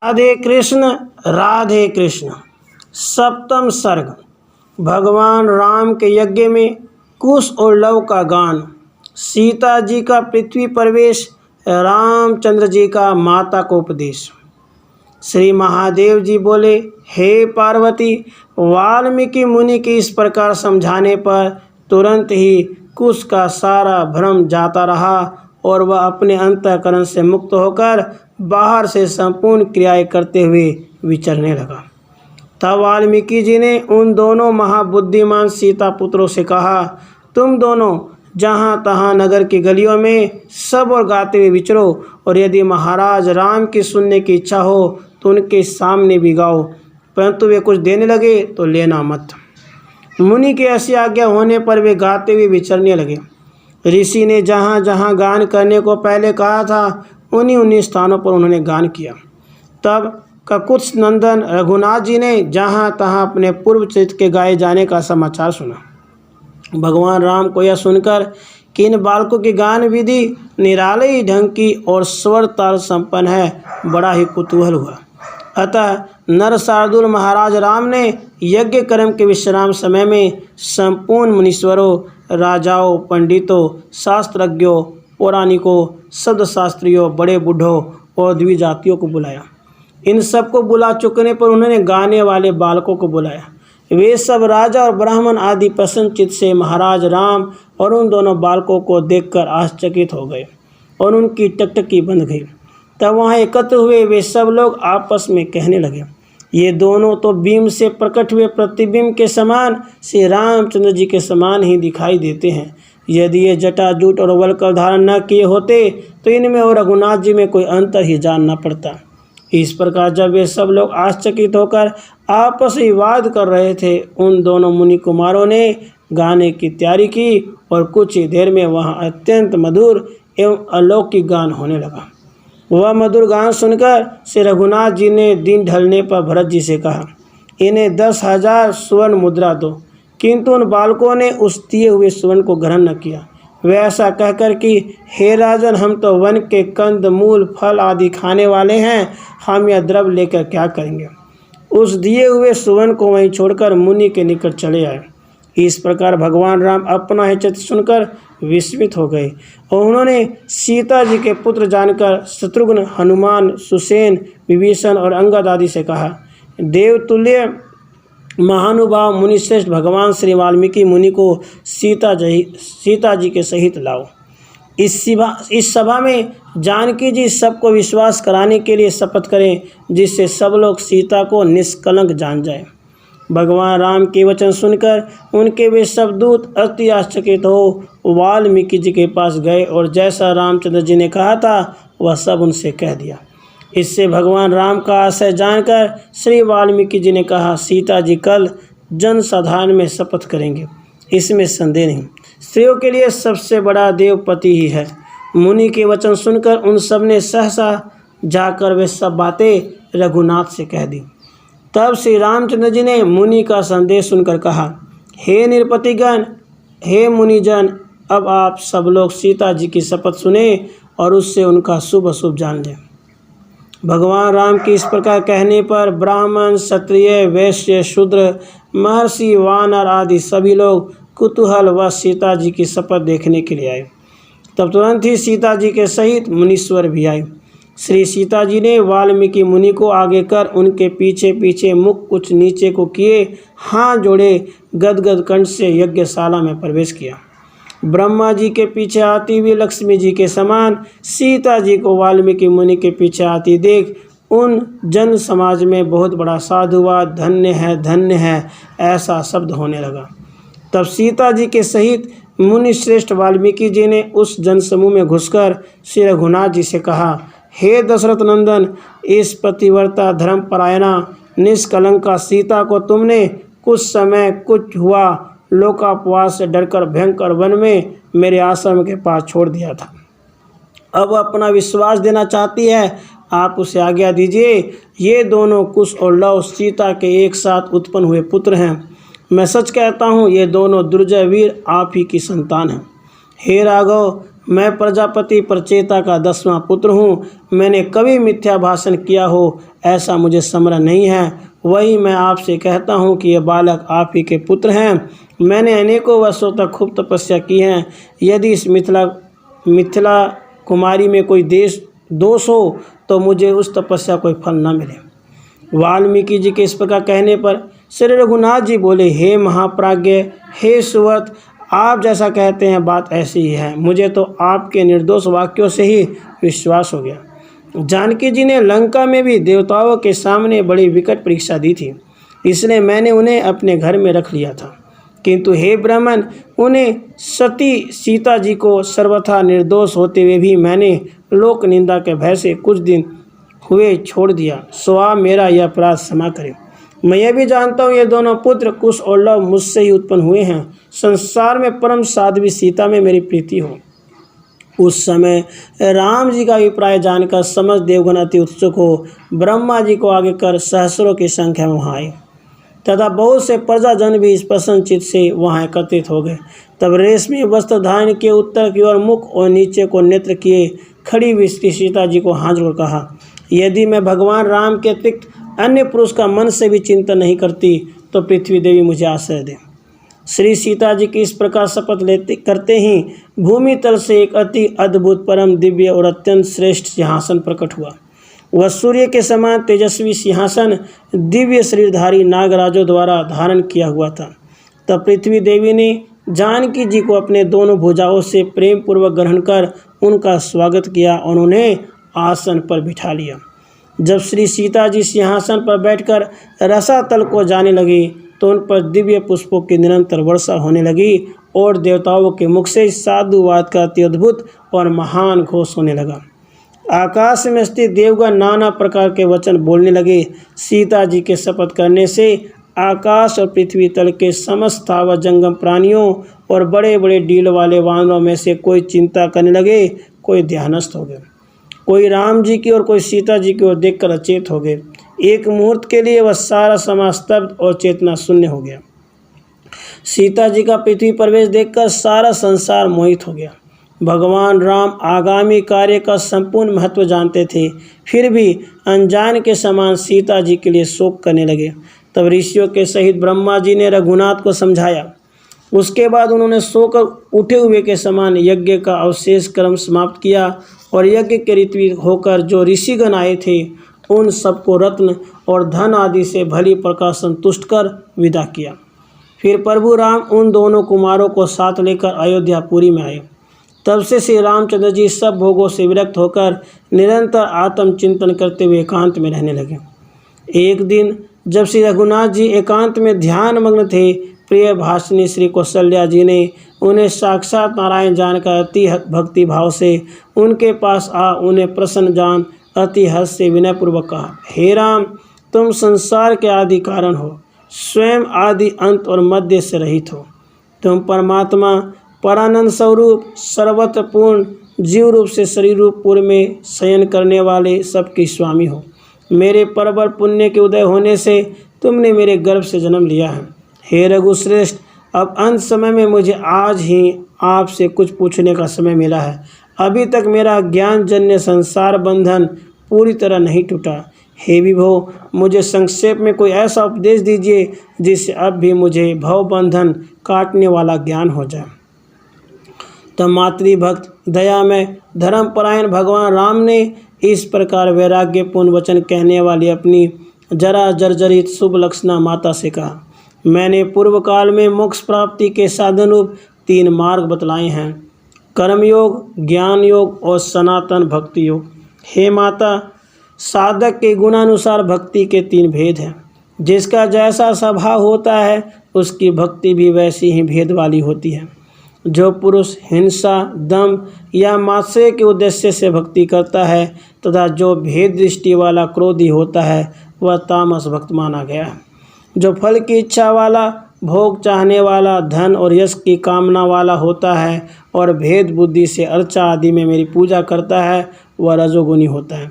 राधे कृष्ण। सप्तम सर्ग। भगवान राम के यज्ञ में कुश और लव का गान। सीता जी का पृथ्वी प्रवेश, रामचंद्र जी का माता को उपदेश। श्री महादेव जी बोले, हे पार्वती, वाल्मीकि मुनि के इस प्रकार समझाने पर तुरंत ही कुश का सारा भ्रम जाता रहा और वह अपने अंतःकरण से मुक्त होकर बाहर से संपूर्ण क्रियाएं करते हुए विचरने लगा। तब वाल्मीकि जी ने उन दोनों महाबुद्धिमान सीता पुत्रों से कहा, तुम दोनों जहाँ तहाँ नगर की गलियों में सब और गाते हुए विचरो, और यदि महाराज राम की सुनने की इच्छा हो तो उनके सामने भी गाओ, परंतु वे कुछ देने लगे तो लेना मत। मुनि की ऐसी आज्ञा होने पर वे गाते हुए विचरने लगे। ऋषि ने जहाँ जहाँ गान करने को पहले कहा था उन्हीं उन्हीं स्थानों पर उन्होंने गान किया। तब ककुत्स नंदन रघुनाथ जी ने जहाँ तहाँ अपने पूर्व चरित्र के गाए जाने का समाचार सुना। भगवान राम को यह सुनकर कि इन बालकों की गान विधि निराली ढंग की और स्वर ताल संपन्न है, बड़ा ही कुतूहल हुआ। अतः नर शार्दूल महाराज राम ने यज्ञ कर्म के विश्राम समय में संपूर्ण मुनीश्वरों, राजाओं, पंडितों, शास्त्रज्ञों, पौराणिकों, शब्दशास्त्रियों, बड़े बूढ़ों और द्विजातियों को बुलाया। इन सबको बुला चुकने पर उन्होंने गाने वाले बालकों को बुलाया। वे सब राजा और ब्राह्मण आदि प्रसन्नचित्त से महाराज राम और उन दोनों बालकों को देखकर आश्चर्यचकित हो गए और उनकी टकटकी बंध गई। तब वहाँ एकत्र हुए वे सब लोग आपस में कहने लगे, ये दोनों तो बीम से प्रकट हुए प्रतिबिंब के समान श्री रामचंद्र जी के समान ही दिखाई देते हैं। यदि ये जटाजूट और वल्कल धारण न किए होते तो इनमें और रघुनाथ जी में कोई अंतर ही जानना पड़ता। इस प्रकार जब वे सब लोग आश्चर्यचकित होकर आपस में वाद कर रहे थे, उन दोनों मुनि कुमारों ने गाने की तैयारी की और कुछ ही देर में वहाँ अत्यंत मधुर एवं अलौकिक गान होने लगा। वह मधुर गान सुनकर श्री रघुनाथ जी ने दिन ढलने पर भरत जी से कहा, इन्हें 10,000 स्वर्ण मुद्रा दो। किंतु उन बालकों ने उस दिए हुए स्वर्ण को ग्रहण न किया। वे ऐसा कहकर कि हे राजन, हम तो वन के कंद मूल फल आदि खाने वाले हैं, हम यह द्रव्य लेकर क्या करेंगे। उस दिए हुए स्वर्ण को वहीं छोड़कर मुनि के निकट चले आए। इस प्रकार भगवान राम अपना ही चित्र सुनकर विस्मित हो गए और उन्होंने सीता जी के पुत्र जानकर शत्रुघ्न, हनुमान, सुसेन, विभीषण और अंगद आदि से कहा, देवतुल्य महानुभाव मुनिश्रेष्ठ भगवान श्री वाल्मीकि मुनि को सीता जी के सहित लाओ। इस सभा में जानकी जी सबको विश्वास कराने के लिए शपथ करें, जिससे सब लोग सीता को निष्कलंक जान जाए। भगवान राम के वचन सुनकर उनके वे सब दूत अति आश्चर्यचकित हो वाल्मीकि जी के पास गए और जैसा रामचंद्र जी ने कहा था वह सब उनसे कह दिया। इससे भगवान राम का आशय जानकर श्री वाल्मीकि जी ने कहा, सीता जी कल जन साधारण में शपथ करेंगे, इसमें संदेह नहीं। स्त्रियों के लिए सबसे बड़ा देवपति ही है। मुनि के वचन सुनकर उन सब ने सहसा जाकर वे सब बातें रघुनाथ से कह दी। तब श्री रामचंद्र जी ने मुनि का संदेश सुनकर कहा, हे निरपतिगण, हे मुनिजन, अब आप सब लोग सीता जी की शपथ सुने और उससे उनका शुभ अशुभ जान लें। भगवान राम के इस प्रकार कहने पर ब्राह्मण, क्षत्रिय, वैश्य, शूद्र, महर्षि, वानर आदि सभी लोग कुतूहल व सीता जी की शपथ देखने के लिए आए। तब तुरंत ही सीता जी के सहित मुनीश्वर भी आए। श्री सीता जी ने वाल्मीकि मुनि को आगे कर उनके पीछे पीछे मुख कुछ नीचे को किए, हाथ जोड़े गदगद कंठ से यज्ञशाला में प्रवेश किया। ब्रह्मा जी के पीछे आती हुई लक्ष्मी जी के समान सीता जी को वाल्मीकि मुनि के पीछे आती देख उन जन समाज में बहुत बड़ा साधुवाद, धन्य है ऐसा शब्द होने लगा। तब सीता जी के सहित मुनि श्रेष्ठ वाल्मीकि जी ने उस जनसमूह में घुसकर श्री रघुनाथ जी से कहा, हे दशरथ नंदन, इस पतिव्रता धर्मपरायणा निष्कलंका सीता को तुमने कुछ समय कुछ हुआ लोकापवास से डरकर भयंकर वन में मेरे आश्रम के पास छोड़ दिया था। अब अपना विश्वास देना चाहती है, आप उसे आज्ञा दीजिए। ये दोनों कुश और लव सीता के एक साथ उत्पन्न हुए पुत्र हैं। मैं सच कहता हूँ, ये दोनों दुर्जय वीर आप ही की संतान हैं। हे राघव, मैं प्रजापति प्रचेता का 10वां पुत्र हूँ। मैंने कभी मिथ्या भाषण किया हो ऐसा मुझे स्मरण नहीं है। वही मैं आपसे कहता हूँ कि ये बालक आप ही के पुत्र हैं। मैंने अनेकों वर्षों तक खूब तपस्या की है। यदि इस मिथिला कुमारी में कोई दोष हो तो मुझे उस तपस्या कोई फल न मिले। वाल्मीकि जी के इस प्रकार कहने पर श्री रघुनाथ जी बोले, हे महाप्राज्ञ, हे सुव्रत, आप जैसा कहते हैं बात ऐसी ही है। मुझे तो आपके निर्दोष वाक्यों से ही विश्वास हो गया। जानकी जी ने लंका में भी देवताओं के सामने बड़ी विकट परीक्षा दी थी, इसलिए मैंने उन्हें अपने घर में रख लिया था। किंतु हे ब्राह्मण, उन्हें सती सीता जी को सर्वथा निर्दोष होते हुए भी मैंने लोक निंदा के भय से कुछ दिन हुए छोड़ दिया। सो आप मेरा यह अपराध क्षमा करें। मैं यह भी जानता हूँ ये दोनों पुत्र कुश और लव मुझसे ही उत्पन्न हुए हैं। संसार में परम साध्वी सीता में मेरी प्रीति हो। उस समय राम जी का अभिप्राय जानकर समस्त देवगण अति उत्सुक हो ब्रह्मा जी को आगे कर सहस्रों की संख्या में वहाँ आए तथा बहुत से प्रजाजन भी इस प्रसन्न चित्त से वहाँ एकत्रित हो गए। तब रेशमी वस्त्र धारण किए उत्तर की ओर मुख और नीचे को नेत्र किए खड़ी हुई सीता जी को हाथ जोड़ कहा, यदि मैं भगवान राम के अतिरिक्त अन्य पुरुष का मन से भी चिंतन नहीं करती तो पृथ्वी देवी मुझे आश्रय दे। श्री सीता जी की इस प्रकार शपथ करते ही भूमि तल से एक अति अद्भुत परम दिव्य और अत्यंत श्रेष्ठ सिंहासन प्रकट हुआ। वह सूर्य के समान तेजस्वी सिंहासन दिव्य शरीरधारी नागराजों द्वारा धारण किया हुआ था। तब पृथ्वी देवी ने जानकी जी को अपने दोनों भुजाओं से प्रेम पूर्वक ग्रहण कर उनका स्वागत किया और उन्हें आसन पर बिठा लिया। जब श्री सीता जी सिंहासन पर बैठकर रसातल को जाने लगी तो उन पर दिव्य पुष्पों की निरंतर वर्षा होने लगी और देवताओं के मुख से साधुवाद का अति अद्भुत और महान घोष होने लगा। आकाश में स्थित देवगण नाना प्रकार के वचन बोलने लगे। सीता जी के शपथ करने से आकाश और पृथ्वी तल के समस्त स्थावर जंगम प्राणियों और बड़े बड़े डील वाले वानरों में से कोई चिंता करने लगे, कोई ध्यानस्थ हो गए, कोई राम जी की और कोई सीता जी की ओर देखकर अचेत हो गए। एक मुहूर्त के लिए वह सारा समाज स्तब्ध और चेतना शून्य हो गया। सीता जी का पृथ्वी प्रवेश देखकर सारा संसार मोहित हो गया। भगवान राम आगामी कार्य का संपूर्ण महत्व जानते थे, फिर भी अनजान के समान सीता जी के लिए शोक करने लगे। तब ऋषियों के सहित ब्रह्मा जी ने रघुनाथ को समझाया। उसके बाद उन्होंने सोकर उठे हुए के समान यज्ञ का अवशेष कर्म समाप्त किया और यज्ञ के ऋत्विक होकर जो ऋषिगण आए थे उन सबको रत्न और धन आदि से भली प्रकार संतुष्ट कर विदा किया। फिर प्रभु राम उन दोनों कुमारों को साथ लेकर अयोध्यापुरी में आए। तब से श्री रामचंद्र जी सब भोगों से विरक्त होकर निरंतर आत्मचिंतन करते हुए एकांत में रहने लगे। एक दिन जब श्री रघुनाथ जी एकांत में ध्यान मग्न थे, प्रिय भाषिनी श्री कौशल्या जी ने उन्हें साक्षात नारायण जानकर अति भक्ति भाव से उनके पास आ उन्हें प्रसन्न जान अति हर्ष से विनयपूर्वक कहा, हे राम, तुम संसार के आदि कारण हो, स्वयं आदि अंत और मध्य से रहित हो। तुम परमात्मा परानंद स्वरूप सर्वत्र पूर्ण जीव रूप से शरीर रूप पूर्व में शयन करने वाले सबके स्वामी हो। मेरे प्रबल पुण्य के उदय होने से तुमने मेरे गर्भ से जन्म लिया है। हे रघुश्रेष्ठ, अब अंत समय में मुझे आज ही आपसे कुछ पूछने का समय मिला है। अभी तक मेरा ज्ञानजन्य संसार बंधन पूरी तरह नहीं टूटा। हे विभो, मुझे संक्षेप में कोई ऐसा उपदेश दीजिए जिससे अब भी मुझे भव बंधन काटने वाला ज्ञान हो जाए। तब मातृभक्त दया में धर्मपरायण भगवान राम ने इस प्रकार वैराग्यपूर्ण वचन कहने वाली अपनी जरा जर्जरित शुभ लक्षणा माता से कहा, मैंने पूर्व काल में मोक्ष प्राप्ति के साधन रूप 3 मार्ग बतलाए हैं, कर्मयोग, ज्ञान योग और सनातन भक्ति योग। हे माता, साधक के गुणानुसार भक्ति के 3 भेद हैं। जिसका जैसा स्वभाव होता है उसकी भक्ति भी वैसी ही भेद वाली होती है। जो पुरुष हिंसा, दम या मात्सर्य के उद्देश्य से भक्ति करता है तथा जो भेद दृष्टि वाला क्रोधी होता है वह तामस भक्त माना गया है। जो फल की इच्छा वाला, भोग चाहने वाला, धन और यश की कामना वाला होता है और भेद बुद्धि से अर्चा आदि में मेरी पूजा करता है वह रजोगुणी होता है।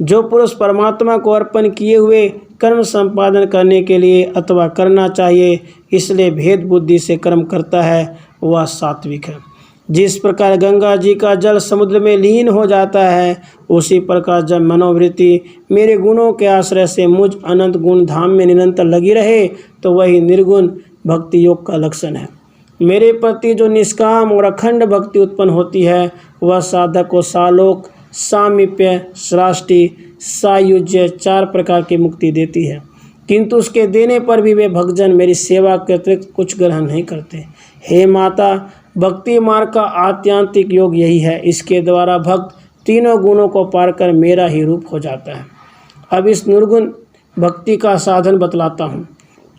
जो पुरुष परमात्मा को अर्पण किए हुए कर्म संपादन करने के लिए अथवा करना चाहिए इसलिए भेद बुद्धि से कर्म करता है वह सात्विक है। जिस प्रकार गंगा जी का जल समुद्र में लीन हो जाता है, उसी प्रकार जब मनोवृत्ति मेरे गुणों के आश्रय से मुझ अनंत गुण धाम में निरंतर लगी रहे, तो वही निर्गुण भक्ति योग का लक्षण है। मेरे प्रति जो निष्काम और अखंड भक्ति उत्पन्न होती है, वह साधक को सालोक, सामीप्य, सृष्टि, सायुज्य 4 प्रकार की मुक्ति देती है। किंतु उसके देने पर भी वे भक्तजन मेरी सेवा के अतिरिक्त कुछ ग्रहण नहीं करते। हे माता, भक्ति मार्ग का आत्यांतिक योग यही है। इसके द्वारा भक्त तीनों गुणों को पार कर मेरा ही रूप हो जाता है। अब इस निर्गुण भक्ति का साधन बतलाता हूँ।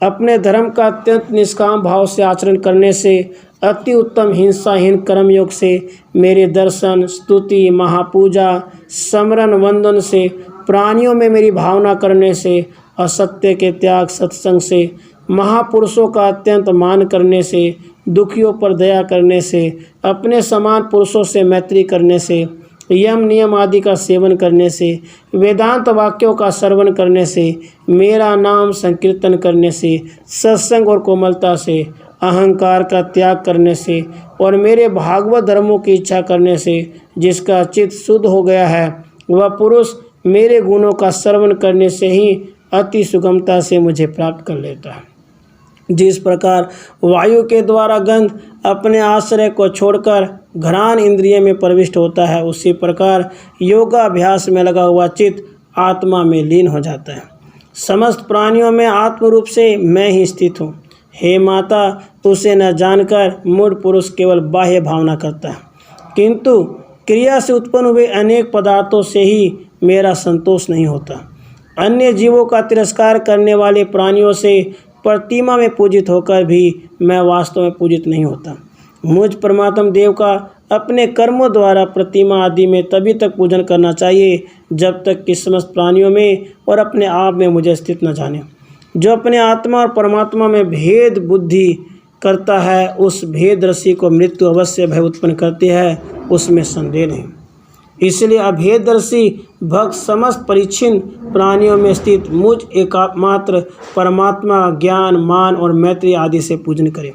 अपने धर्म का अत्यंत निष्काम भाव से आचरण करने से, अति उत्तम हिंसाहीन कर्म योग से, मेरे दर्शन, स्तुति, महापूजा, स्मरण, वंदन से, प्राणियों में मेरी भावना करने से, असत्य के त्याग, सत्संग से, महापुरुषों का अत्यंत मान करने से, दुखियों पर दया करने से, अपने समान पुरुषों से मैत्री करने से, यम नियम आदि का सेवन करने से, वेदांत वाक्यों का श्रवण करने से, मेरा नाम संकीर्तन करने से, सत्संग और कोमलता से, अहंकार का त्याग करने से और मेरे भागवत धर्मों की इच्छा करने से, जिसका चित्त शुद्ध हो गया है, वह पुरुष मेरे गुणों का श्रवण करने से ही अति सुगमता से मुझे प्राप्त कर लेता है। जिस प्रकार वायु के द्वारा गंध अपने आश्रय को छोड़कर घ्राण इंद्रिय में प्रविष्ट होता है, उसी प्रकार योगाभ्यास में लगा हुआ चित्त आत्मा में लीन हो जाता है। समस्त प्राणियों में आत्म रूप से मैं ही स्थित हूँ। हे माता, उसे न जानकर मूढ़ पुरुष केवल बाह्य भावना करता है, किंतु क्रिया से उत्पन्न हुए अनेक पदार्थों से ही मेरा संतोष नहीं होता। अन्य जीवों का तिरस्कार करने वाले प्राणियों से प्रतिमा में पूजित होकर भी मैं वास्तव में पूजित नहीं होता। मुझ परमात्म देव का अपने कर्मों द्वारा प्रतिमा आदि में तभी तक पूजन करना चाहिए जब तक कि समस्त प्राणियों में और अपने आप में मुझे स्थित न जाने। जो अपने आत्मा और परमात्मा में भेद बुद्धि करता है, उस भेद रसी को मृत्यु अवश्य भय उत्पन्न करती है, उसमें संदेह नहीं। इसलिए अभेदर्शी भक्त समस्त परिच्छिन्न प्राणियों में स्थित मुझ एकमात्र परमात्मा ज्ञान, मान और मैत्री आदि से पूजन करें।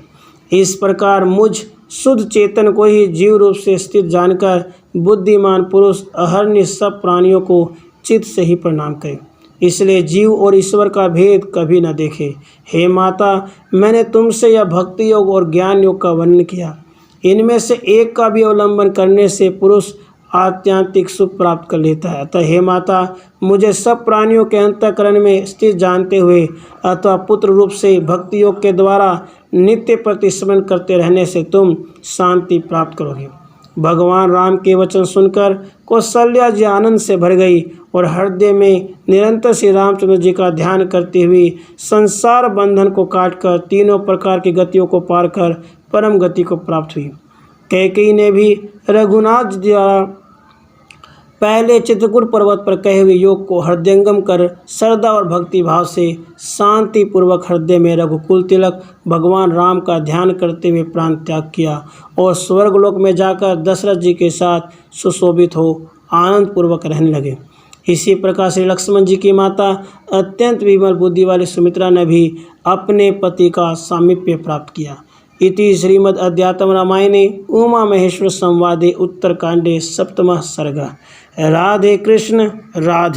इस प्रकार मुझ शुद्ध चेतन को ही जीव रूप से स्थित जानकर बुद्धिमान पुरुष अहर्निश सब प्राणियों को चित्त से ही प्रणाम करें। इसलिए जीव और ईश्वर का भेद कभी न देखे। हे माता, मैंने तुमसे यह भक्ति योग और ज्ञान योग का वर्णन किया। इनमें से एक का भी अवलंबन करने से पुरुष आत्यांतिक सुख प्राप्त कर लेता है। अतः हे माता, मुझे सब प्राणियों के अंतःकरण में स्थित जानते हुए अथवा पुत्र रूप से भक्ति योग के द्वारा नित्य प्रतिस्मरण करते रहने से तुम शांति प्राप्त करोगे। भगवान राम के वचन सुनकर कौशल्या जी आनंद से भर गई और हृदय में निरंतर श्री रामचंद्र जी का ध्यान करते हुए संसार बंधन को काटकर तीनों प्रकार की गतियों को पार कर परम गति को प्राप्त हुई। कैकेयी ने भी रघुनाथ जी द्वारा पहले चित्रकूट पर्वत पर कहे हुए योग को हृदयंगम कर श्रद्धा और भक्ति भाव से शांति पूर्वक हृदय में रघुकुल तिलक भगवान राम का ध्यान करते हुए प्राण त्याग किया और स्वर्गलोक में जाकर दशरथ जी के साथ सुशोभित हो आनंद पूर्वक रहने लगे। इसी प्रकार श्री लक्ष्मण जी की माता अत्यंत विमल बुद्धि वाली सुमित्रा ने भी अपने पति का सामीप्य प्राप्त किया। इति श्रीमद् अध्यात्म रामायणे उमा महेश्वर संवादे उत्तरकांडे 7वां सर्ग। राधे कृष्ण राधे।